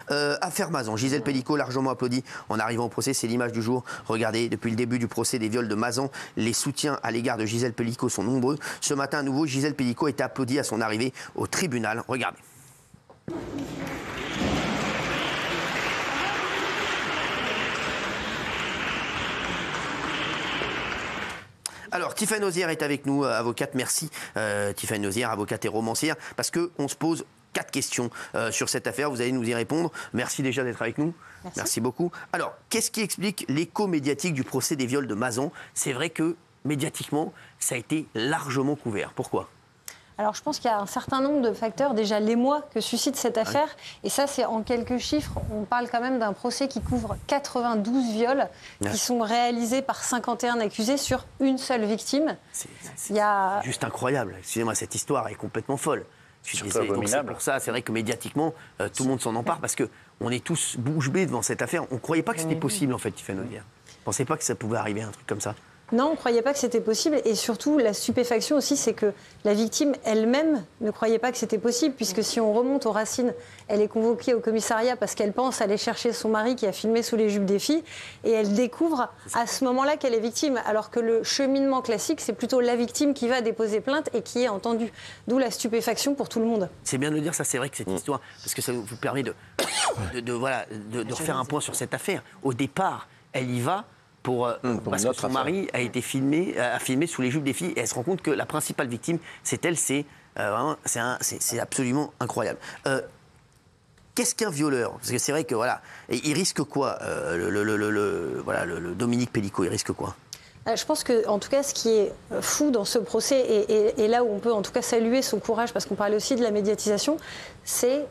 Affaire Mazan, Gisèle Pelicot largement applaudie en arrivant au procès, c'est l'image du jour. Regardez, depuis le début du procès des viols de Mazan, les soutiens à l'égard de Gisèle Pelicot sont nombreux. Ce matin à nouveau, Gisèle Pelicot est applaudie à son arrivée au tribunal. Regardez. Alors, Tiffany Nozière est avec nous, avocate. Merci, Tiffany Nozière, avocate et romancière, parce qu'on se pose 4 questions sur cette affaire. Vous allez nous y répondre. Merci déjà d'être avec nous. Merci beaucoup. Alors, qu'est-ce qui explique l'écho médiatique du procès des viols de Mazan? C'est vrai que, médiatiquement, ça a été largement couvert. Pourquoi? Alors, je pense qu'il y a un certain nombre de facteurs. Déjà, l'émoi que suscite cette affaire. Et ça, c'est en quelques chiffres. On parle quand même d'un procès qui couvre 92 viols qui sont réalisés par 51 accusés sur une seule victime. C'est juste incroyable. Excusez-moi, cette histoire est complètement folle. Je suis désolé. Donc c'est pour ça, c'est vrai que médiatiquement, tout le monde s'en empare parce qu'on est tous bouche bée devant cette affaire. On ne croyait pas que c'était possible, en fait, Tiffany Nozière. On ne pensait pas que ça pouvait arriver, un truc comme ça. Non, on ne croyait pas que c'était possible. Et surtout, la stupéfaction aussi, c'est que la victime elle-même ne croyait pas que c'était possible. Puisque si on remonte aux racines, elle est convoquée au commissariat parce qu'elle pense aller chercher son mari qui a filmé sous les jupes des filles. Et elle découvre à ce moment-là qu'elle est victime. Alors que le cheminement classique, c'est plutôt la victime qui va déposer plainte et qui est entendue. D'où la stupéfaction pour tout le monde. C'est bien de le dire, ça c'est vrai que cette histoire, parce que ça vous permet de refaire un point sur cette affaire. Au départ, elle y va parce que son mari a été filmé sous les jupes des filles et elle se rend compte que la principale victime, c'est elle. C'est absolument incroyable. Qu'est-ce qu'un violeur? Parce que c'est vrai que voilà, il risque quoi le Dominique Pelicot, il risque quoi? Je pense que, en tout cas, ce qui est fou dans ce procès, et là où on peut en tout cas saluer son courage, parce qu'on parlait aussi de la médiatisation, c'est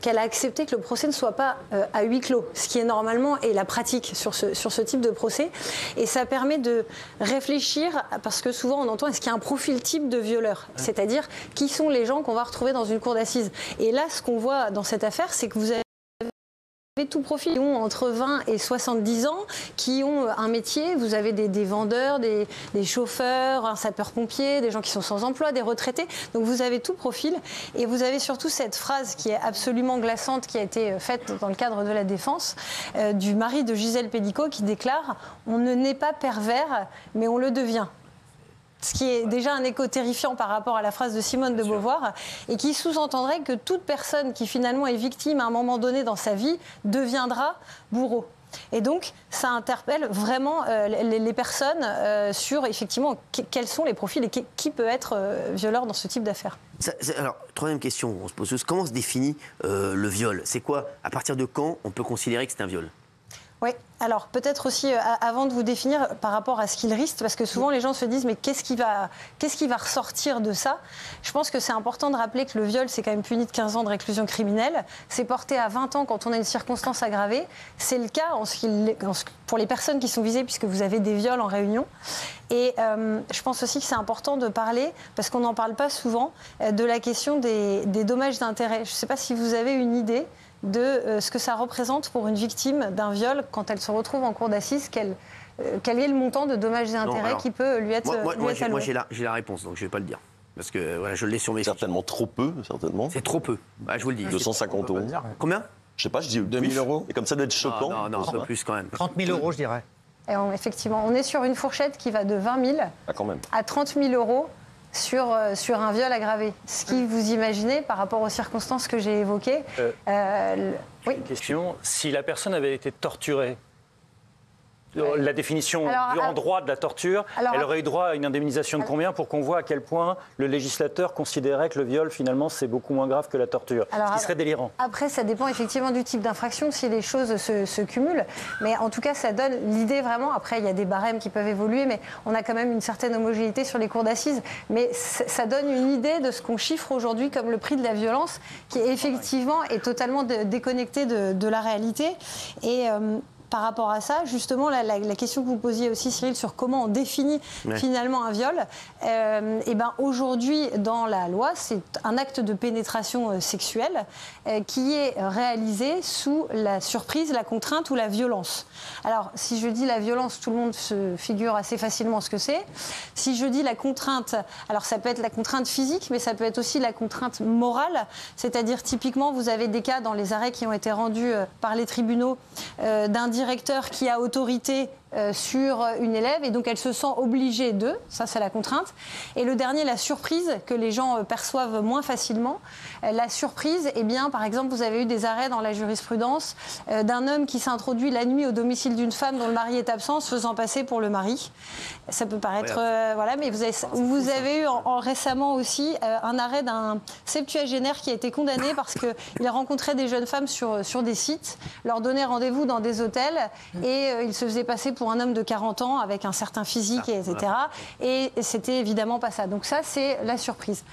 qu'elle a accepté que le procès ne soit pas à huis clos, ce qui est normalement et la pratique sur ce type de procès. Et ça permet de réfléchir, parce que souvent on entend, est-ce qu'il y a un profil type de violeur? C'est-à-dire, qui sont les gens qu'on va retrouver dans une cour d'assises? Et là, ce qu'on voit dans cette affaire, c'est que vous avez tout profil, qui ont entre 20 et 70 ans, qui ont un métier. Vous avez des vendeurs, des chauffeurs, un sapeur-pompier, des gens qui sont sans emploi, des retraités. Donc vous avez tout profil. Et vous avez surtout cette phrase qui est absolument glaçante, qui a été faite dans le cadre de la défense, du mari de Gisèle Pelicot, qui déclare « On ne naît pas pervers, mais on le devient ». Ce qui est déjà un écho terrifiant par rapport à la phrase de Simone de Beauvoir, et qui sous-entendrait que toute personne qui finalement est victime à un moment donné dans sa vie deviendra bourreau. Et donc, ça interpelle vraiment les personnes sur, effectivement, quels sont les profils et qui peut être violeur dans ce type d'affaires. Alors, troisième question, on se pose, comment se définit le viol? C'est quoi, à partir de quand on peut considérer que c'est un viol? Oui, alors peut-être aussi, avant de vous définir par rapport à ce qu'il risque, parce que souvent les gens se disent mais qu'est-ce qui va ressortir de ça? Je pense que c'est important de rappeler que le viol, c'est quand même puni de 15 ans de réclusion criminelle. C'est porté à 20 ans quand on a une circonstance aggravée. C'est le cas pour les personnes qui sont visées, puisque vous avez des viols en réunion. Et je pense aussi que c'est important de parler, parce qu'on n'en parle pas souvent, de la question des dommages d'intérêt. Je ne sais pas si vous avez une idée de ce que ça représente pour une victime d'un viol quand elle se retrouve en cour d'assises, quel est le montant de dommages et intérêts qui peut lui être alloué. Moi j'ai la réponse, donc je ne vais pas le dire. Parce que voilà, je l'ai sur mes... Certainement trop peu, certainement. C'est trop peu, je vous le dis. 250 €. Combien? Je sais pas, je dis 2 000 €. Et comme ça doit être choquant. Non, un peu plus quand même. 30 000 €, je dirais. Et effectivement, on est sur une fourchette qui va de 20 000 à 30 000 € sur un viol aggravé. Ce qui, vous imaginez, par rapport aux circonstances que j'ai évoquées... Oui. Une question, si la personne avait été torturée, la définition en droit de la torture, elle aurait eu droit à une indemnisation de combien pour qu'on voit à quel point le législateur considérait que le viol, finalement, c'est beaucoup moins grave que la torture, ce qui serait délirant. Après, ça dépend effectivement du type d'infraction, si les choses se cumulent. Mais en tout cas, ça donne l'idée vraiment. Après, il y a des barèmes qui peuvent évoluer, mais on a quand même une certaine homogénéité sur les cours d'assises. Mais ça donne une idée de ce qu'on chiffre aujourd'hui comme le prix de la violence, qui effectivement est totalement déconnecté de la réalité. Et par rapport à ça, justement, la question que vous posiez aussi, Cyril, sur comment on définit finalement un viol, et ben aujourd'hui, dans la loi, c'est un acte de pénétration sexuelle qui est réalisé sous la surprise, la contrainte ou la violence. Alors, si je dis la violence, tout le monde se figure assez facilement ce que c'est. Si je dis la contrainte, alors ça peut être la contrainte physique, mais ça peut être aussi la contrainte morale, c'est-à-dire typiquement, vous avez des cas dans les arrêts qui ont été rendus par les tribunaux d'un directeur qui a autorité sur une élève et donc elle se sent obligée de, ça c'est la contrainte. Et le dernier, la surprise, que les gens perçoivent moins facilement. La surprise, eh bien, par exemple, vous avez eu des arrêts dans la jurisprudence d'un homme qui s'introduit la nuit au domicile d'une femme dont le mari est absent, se faisant passer pour le mari. Ça peut paraître... voilà, mais vous avez eu récemment aussi un arrêt d'un septuagénaire qui a été condamné parce qu'il rencontrait des jeunes femmes sur des sites, leur donnait rendez-vous dans des hôtels et il se faisait passer pour un homme de 40 ans avec un certain physique, etc. Et c'était évidemment pas ça. Donc ça, c'est la surprise.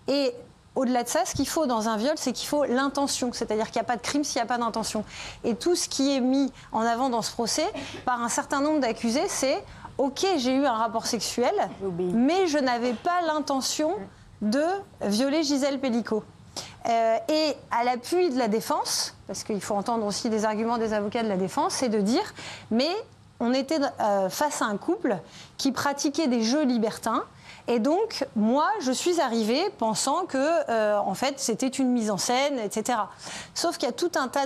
Et au-delà de ça, ce qu'il faut dans un viol, c'est qu'il faut l'intention. C'est-à-dire qu'il n'y a pas de crime s'il n'y a pas d'intention. Et tout ce qui est mis en avant dans ce procès, par un certain nombre d'accusés, c'est « Ok, j'ai eu un rapport sexuel, mais je n'avais pas l'intention de violer Gisèle Pelicot ». Et à l'appui de la défense, parce qu'il faut entendre aussi des arguments des avocats de la défense, c'est de dire « Mais on était face à un couple qui pratiquait des jeux libertins. Et donc, moi, je suis arrivée pensant que, en fait, c'était une mise en scène, etc. Sauf qu'il y a tout un tas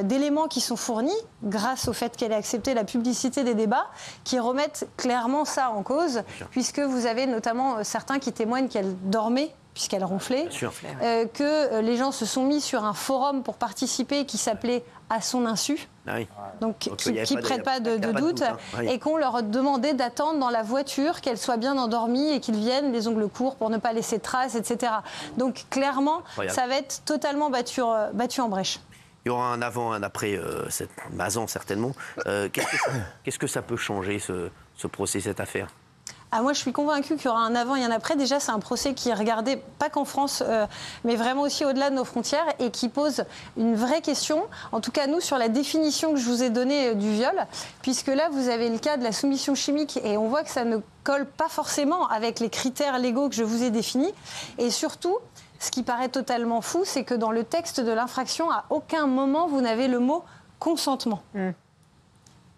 d'éléments qui sont fournis, grâce au fait qu'elle ait accepté la publicité des débats, qui remettent clairement ça en cause, puisque vous avez notamment certains qui témoignent qu'elle dormait, puisqu'elle ronflait, que les gens se sont mis sur un forum pour participer qui s'appelait « À son insu ». Donc, qui ne prête pas de doute, et qu'on leur demandait d'attendre dans la voiture, qu'elle soit bien endormie et qu'ils viennent les ongles courts pour ne pas laisser de traces, etc. Donc clairement, ça va être totalement battu en brèche. Il y aura un avant, un après cette Mazan, certainement. Qu'est-ce que ça peut changer, ce procès, cette affaire ? Moi, je suis convaincue qu'il y aura un avant et un après. Déjà, c'est un procès qui est regardé, pas qu'en France, mais vraiment aussi au-delà de nos frontières et qui pose une vraie question, en tout cas, nous, sur la définition que je vous ai donnée du viol, puisque là, vous avez le cas de la soumission chimique et on voit que ça ne colle pas forcément avec les critères légaux que je vous ai définis. Et surtout, ce qui paraît totalement fou, c'est que dans le texte de l'infraction, à aucun moment, vous n'avez le mot consentement.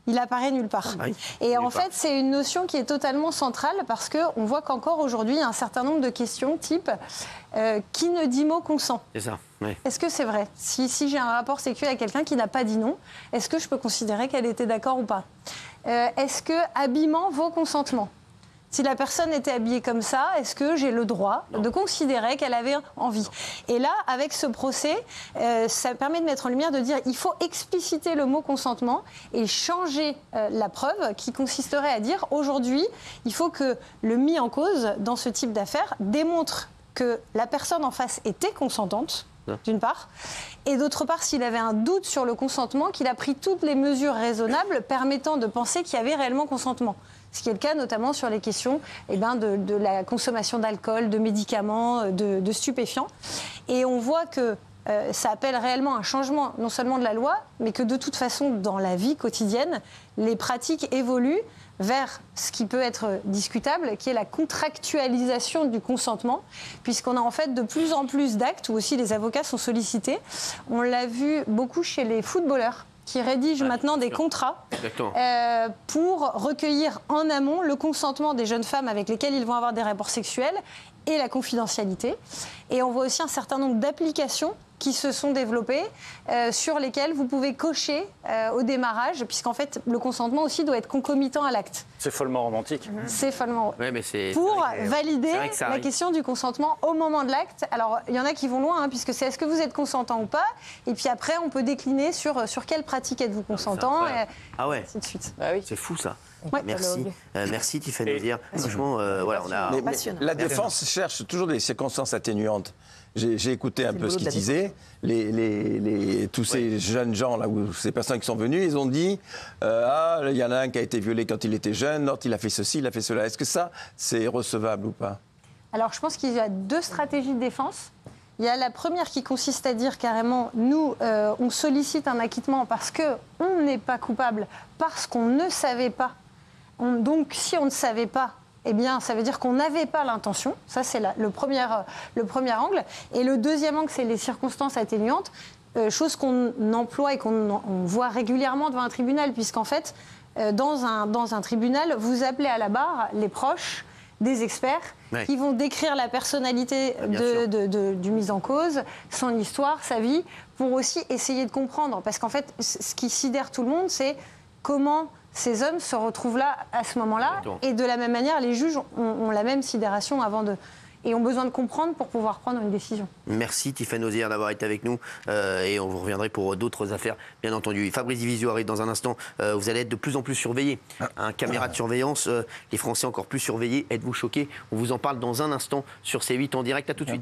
Il apparaît nulle part. Et en fait, c'est une notion qui est totalement centrale parce qu'on voit qu'encore aujourd'hui, il y a un certain nombre de questions type qui ne dit mot consent. C'est ça. Oui. Est-ce que c'est vrai ? Si j'ai un rapport sexuel avec quelqu'un qui n'a pas dit non, est-ce que je peux considérer qu'elle était d'accord ou pas ? Est-ce que habillement vaut consentement ? Si la personne était habillée comme ça, est-ce que j'ai le droit de considérer qu'elle avait envie ? Et là, avec ce procès, ça permet de mettre en lumière, de dire il faut expliciter le mot consentement et changer la preuve qui consisterait à dire aujourd'hui, il faut que le mis en cause dans ce type d'affaires démontre que la personne en face était consentante, d'une part, et d'autre part, s'il avait un doute sur le consentement, qu'il a pris toutes les mesures raisonnables permettant de penser qu'il y avait réellement consentement. Ce qui est le cas notamment sur les questions de la consommation d'alcool, de médicaments, de stupéfiants. Et on voit que ça appelle réellement un changement non seulement de la loi, mais que de toute façon, dans la vie quotidienne, les pratiques évoluent vers ce qui peut être discutable, qui est la contractualisation du consentement, puisqu'on a en fait de plus en plus d'actes où aussi les avocats sont sollicités. On l'a vu beaucoup chez les footballeurs, qui rédigent maintenant des contrats pour recueillir en amont le consentement des jeunes femmes avec lesquelles ils vont avoir des rapports sexuels et la confidentialité. Et on voit aussi un certain nombre d'applications qui se sont développées, sur lesquelles vous pouvez cocher au démarrage, puisqu'en fait, le consentement aussi doit être concomitant à l'acte. C'est follement romantique. C'est follement pour valider la question du consentement au moment de l'acte. Alors, il y en a qui vont loin, puisque c'est est-ce que vous êtes consentant ou pas, et puis après, on peut décliner sur quelle pratique êtes-vous consentant, ainsi de suite. C'est fou, ça. Merci. Merci, Tiffany Nozière. Franchement, on a... Mais la défense cherche toujours des circonstances atténuantes. J'ai écouté un peu ce qu'ils disaient. Tous ces jeunes gens, là, ou ces personnes qui sont venues, ils ont dit il y en a un qui a été violé quand il était jeune, l'autre il a fait ceci, il a fait cela. Est-ce que ça, c'est recevable ou pas ? Alors, je pense qu'il y a deux stratégies de défense. Il y a la première qui consiste à dire carrément, nous, on sollicite un acquittement parce qu'on n'est pas coupable, parce qu'on ne savait pas. Donc, si on ne savait pas, eh bien, ça veut dire qu'on n'avait pas l'intention. Ça, c'est le premier angle. Et le deuxième angle, c'est les circonstances atténuantes, chose qu'on emploie et qu'on voit régulièrement devant un tribunal, puisqu'en fait, dans un tribunal, vous appelez à la barre les proches des experts qui vont décrire la personnalité du mis en cause, son histoire, sa vie, pour aussi essayer de comprendre. Parce qu'en fait, ce qui sidère tout le monde, c'est comment ces hommes se retrouvent là à ce moment-là. Et de la même manière, les juges ont la même sidération et ont besoin de comprendre pour pouvoir prendre une décision. Merci Tiffany Ozières d'avoir été avec nous et on vous reviendrait pour d'autres affaires, bien entendu. Fabrice Divisio arrive dans un instant. Vous allez être de plus en plus surveillés. Caméra de surveillance, les Français encore plus surveillés. Êtes-vous choqués? On vous en parle dans un instant sur C8 en direct. À tout de suite.